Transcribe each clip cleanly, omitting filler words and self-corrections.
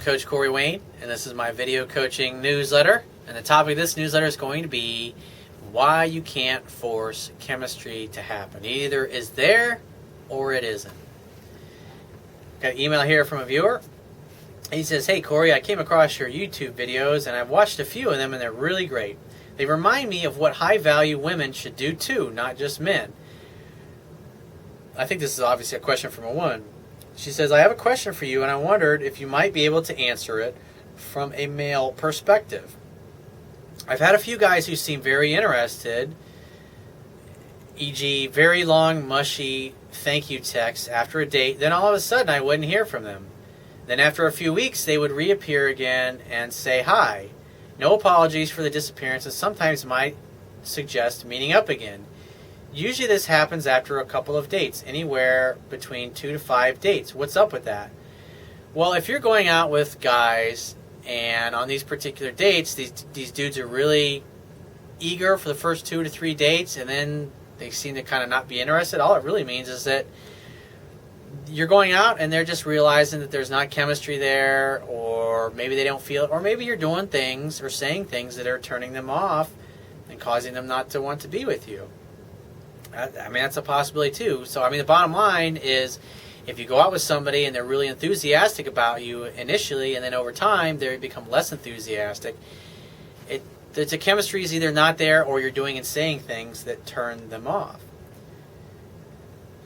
Coach Corey Wayne, and this is my video coaching newsletter. And the topic of this newsletter is going to be why you can't force chemistry to happen. It either is there or it isn't. Got an email here from a viewer. He says, "Hey Corey, I came across your YouTube videos and I've watched a few of them and they're really great. They remind me of what high-value women should do too, not just men." I think this is obviously a question from a woman. She says, "I have a question for you and I wondered if you might be able to answer it from a male perspective. I've had a few guys who seem very interested, e.g. very long, mushy thank you texts after a date, then all of a sudden I wouldn't hear from them. Then after a few weeks they would reappear again and say hi. No apologies for the disappearance and sometimes might suggest meeting up again. Usually this happens after a couple of dates, anywhere between 2 to 5 dates. What's up with that?" Well, if you're going out with guys and on these particular dates, these dudes are really eager for the first 2 to 3 dates and then they seem to kind of not be interested, all it really means is that you're going out and they're just realizing that there's not chemistry there, or maybe they don't feel it, or maybe you're doing things or saying things that are turning them off and causing them not to want to be with you. I mean, that's a possibility too. So, I mean, the bottom line is if you go out with somebody and they're really enthusiastic about you initially and then over time they become less enthusiastic, the chemistry is either not there or you're doing and saying things that turn them off.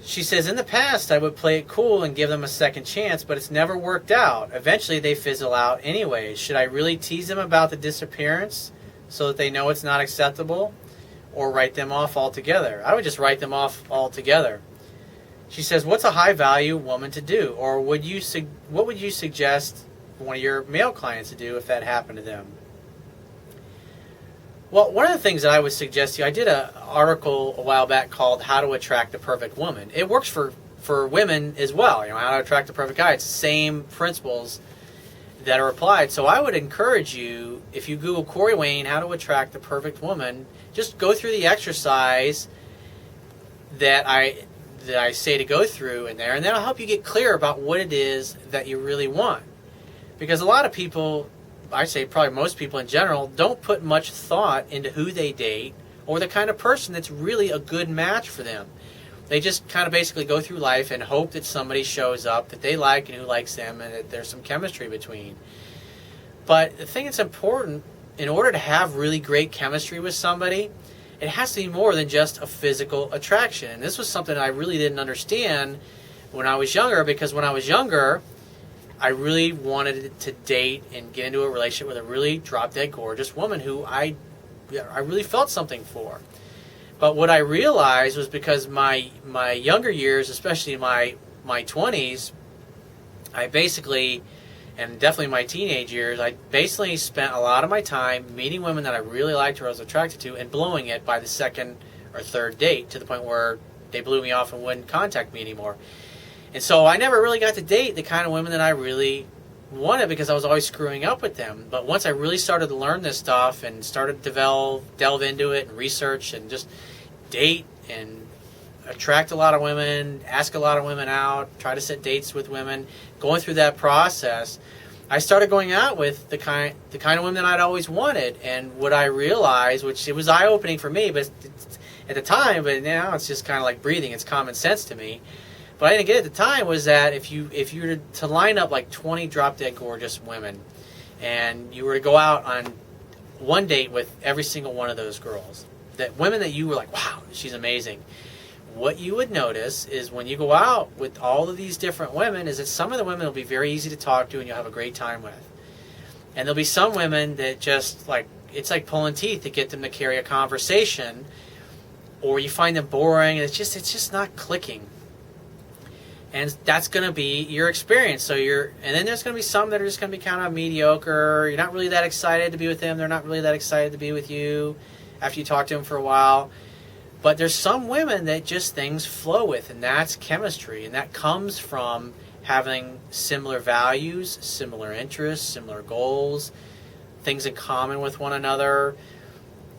She says, "In the past, I would play it cool and give them a second chance, but it's never worked out. Eventually, they fizzle out anyway. Should I really tease them about the disappearance so that they know it's not acceptable, or write them off altogether?" I would just write them off altogether. She says, "What's a high-value woman to do, or what would you suggest one of your male clients to do if that happened to them?" Well, one of the things that I would suggest to you, I did an article a while back called "How to Attract the Perfect Woman." It works for women as well. You know, how to attract the perfect guy. It's the same principles that are applied. So I would encourage you, if you Google Corey Wayne, "How to Attract the Perfect Woman," just go through the exercise that I say to go through in there, and that'll help you get clear about what it is that you really want. Because a lot of people, I say probably most people in general, don't put much thought into who they date or the kind of person that's really a good match for them. They just kind of basically go through life and hope that somebody shows up that they like and who likes them and that there's some chemistry between. But the thing that's important, in order to have really great chemistry with somebody, it has to be more than just a physical attraction. And this was something I really didn't understand when I was younger, because when I was younger, I really wanted to date and get into a relationship with a really drop-dead gorgeous woman who I really felt something for. But what I realized was, because my younger years, especially my 20s, I basically, and definitely my teenage years, I basically spent a lot of my time meeting women that I really liked or I was attracted to and blowing it by the second or third date, to the point where they blew me off and wouldn't contact me anymore. And so I never really got to date the kind of women that I really wanted, because I was always screwing up with them. But once I really started to learn this stuff and started to delve into it and research and just date and attract a lot of women, ask a lot of women out, try to set dates with women, going through that process, I started going out with the kind of women that I'd always wanted. And what I realized, which it was eye-opening for me, but at the time, but now it's just kind of like breathing, it's common sense to me. But I didn't get it at the time, was that if you were to line up like 20 drop-dead gorgeous women and you were to go out on one date with every single one of those girls, that women that you were like, wow, she's amazing, what you would notice is when you go out with all of these different women is that some of the women will be very easy to talk to and you'll have a great time with. And there'll be some women that just like, it's like pulling teeth to get them to carry a conversation, or you find them boring and it's just not clicking. And that's going to be your experience. And then there's going to be some that are just going to be kind of mediocre. You're not really that excited to be with them. They're not really that excited to be with you after you talk to them for a while. But there's some women that just things flow with, and that's chemistry. And that comes from having similar values, similar interests, similar goals, things in common with one another.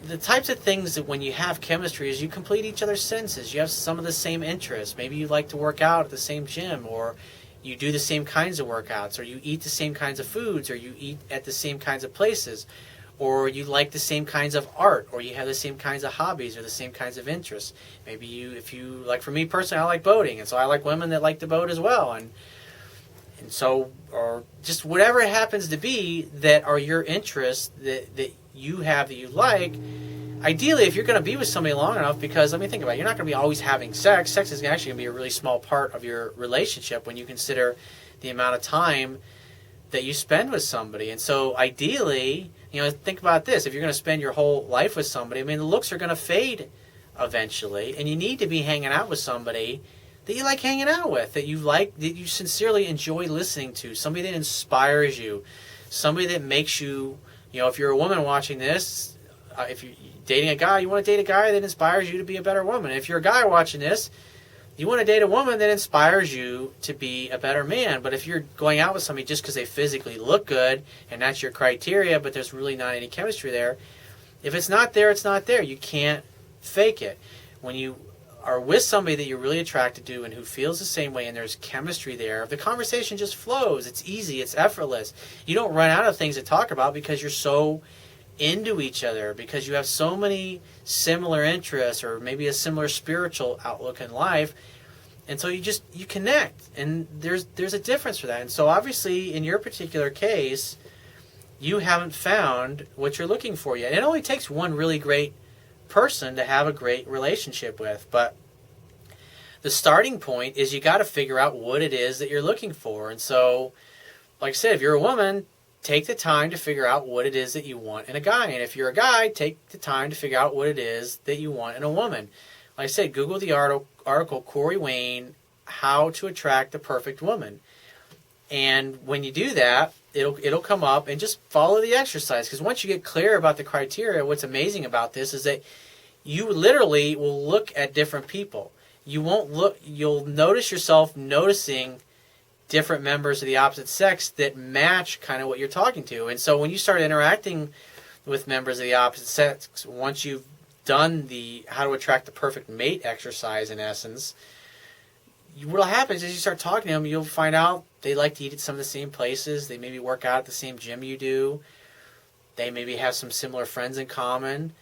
The types of things that when you have chemistry is you complete each other's senses. You have some of the same interests. Maybe you like to work out at the same gym, or you do the same kinds of workouts, or you eat the same kinds of foods, or you eat at the same kinds of places, or you like the same kinds of art, or you have the same kinds of hobbies or the same kinds of interests. Maybe if you like, for me personally, I like boating, and so I like women that like to boat as well, and so, or just whatever it happens to be that are your interests that you have that you like. Ideally, if you're going to be with somebody long enough, because let me think about it, you're not going to be always having sex. Sex is actually going to be a really small part of your relationship when you consider the amount of time that you spend with somebody. And so ideally, think about this. If you're going to spend your whole life with somebody, the looks are going to fade eventually, and you need to be hanging out with somebody that you like hanging out with, that you like, that you sincerely enjoy listening to, somebody that inspires you, somebody that makes you, if you're a woman watching this, if you're dating a guy, you want to date a guy that inspires you to be a better woman. If you're a guy watching this, you want to date a woman that inspires you to be a better man. But if you're going out with somebody just because they physically look good and that's your criteria, but there's really not any chemistry there, if it's not there, it's not there. You can't fake it. When you are with somebody that you're really attracted to and who feels the same way and there's chemistry there, the conversation just flows. It's easy. It's effortless. You don't run out of things to talk about because you're so into each other, because you have so many similar interests or maybe a similar spiritual outlook in life. And so you connect, and there's a difference for that. And so obviously in your particular case, you haven't found what you're looking for yet. It only takes one really great person to have a great relationship with, but the starting point is you got to figure out what it is that you're looking for. And so, like I said, if you're a woman, take the time to figure out what it is that you want in a guy. And if you're a guy, take the time to figure out what it is that you want in a woman. Like I said, Google the article Corey Wayne, How to Attract the Perfect Woman. And when you do that, it'll come up, and just follow the exercise. Because once you get clear about the criteria, what's amazing about this is that you literally will look at different people. You'll notice yourself noticing different members of the opposite sex that match kind of what you're talking to. And so when you start interacting with members of the opposite sex, once you've done the How to Attract the Perfect Mate exercise, in essence, what'll happen is as you start talking to them, you'll find out they like to eat at some of the same places. They maybe work out at the same gym you do. They maybe have some similar friends in common.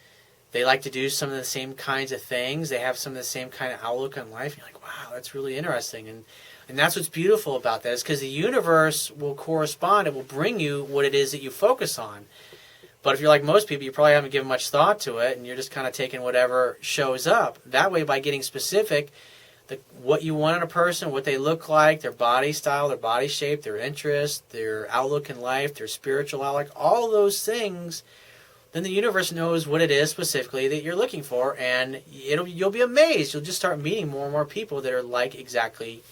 They like to do some of the same kinds of things. They have some of the same kind of outlook on life. You're like, wow, that's really interesting. And that's what's beautiful about that, is because the universe will correspond. It will bring you what it is that you focus on. But if you're like most people, you probably haven't given much thought to it, and you're just kind of taking whatever shows up. That way, by getting specific, what you want in a person, what they look like, their body style, their body shape, their interests, their outlook in life, their spiritual outlook, all those things, then the universe knows what it is specifically that you're looking for, and you'll be amazed. You'll just start meeting more and more people that are like exactly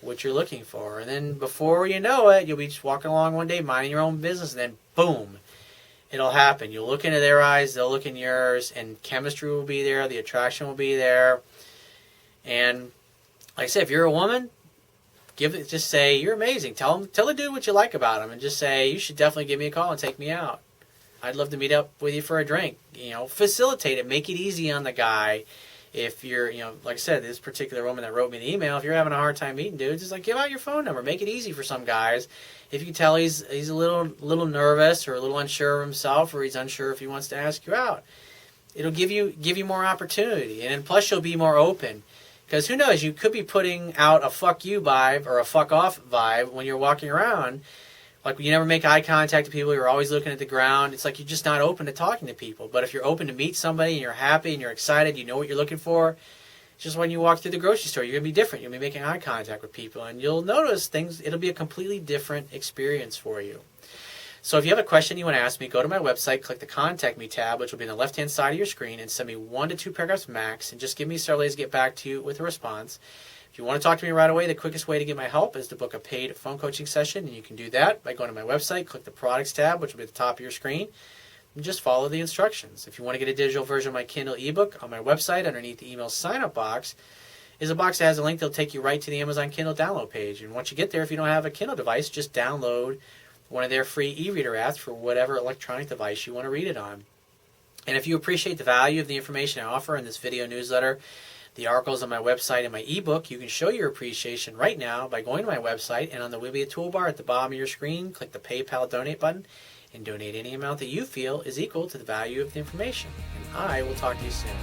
what you're looking for. And then before you know it, you'll be just walking along one day, minding your own business, and then boom, it'll happen. You'll look into their eyes, they'll look in yours, and chemistry will be there, the attraction will be there. And like I said, if you're a woman, just say, you're amazing. Tell the dude what you like about him, and just say, you should definitely give me a call and take me out. I'd love to meet up with you for a drink. Facilitate it. Make it easy on the guy. If you're, like I said, this particular woman that wrote me the email, if you're having a hard time meeting dudes, just give out your phone number. Make it easy for some guys. If you can tell he's a little nervous or a little unsure of himself, or he's unsure if he wants to ask you out, it'll give you more opportunity. And plus you'll be more open. Because who knows, you could be putting out a fuck you vibe or a fuck off vibe when you're walking around. Like, you never make eye contact with people, you're always looking at the ground. It's like you're just not open to talking to people. But if you're open to meet somebody and you're happy and you're excited, you know what you're looking for, it's just when you walk through the grocery store, you're going to be different. You'll be making eye contact with people, and you'll notice things. It'll be a completely different experience for you. So if you have a question you want to ask me, go to my website, click the Contact Me tab, which will be on the left-hand side of your screen, and send me 1 to 2 paragraphs max, and just give me several days to get back to you with a response. If you want to talk to me right away, the quickest way to get my help is to book a paid phone coaching session, and you can do that by going to my website, click the Products tab, which will be at the top of your screen, and just follow the instructions. If you want to get a digital version of my Kindle ebook, on my website, underneath the email sign-up box, is a box that has a link that'll take you right to the Amazon Kindle download page. And once you get there, if you don't have a Kindle device, just download one of their free e-reader apps for whatever electronic device you want to read it on. And if you appreciate the value of the information I offer in this video newsletter, The articles on my website and my ebook. You can show your appreciation right now by going to my website, and on the Wibia toolbar at the bottom of your screen, click the PayPal donate button and donate any amount that you feel is equal to the value of the information. And I will talk to you soon.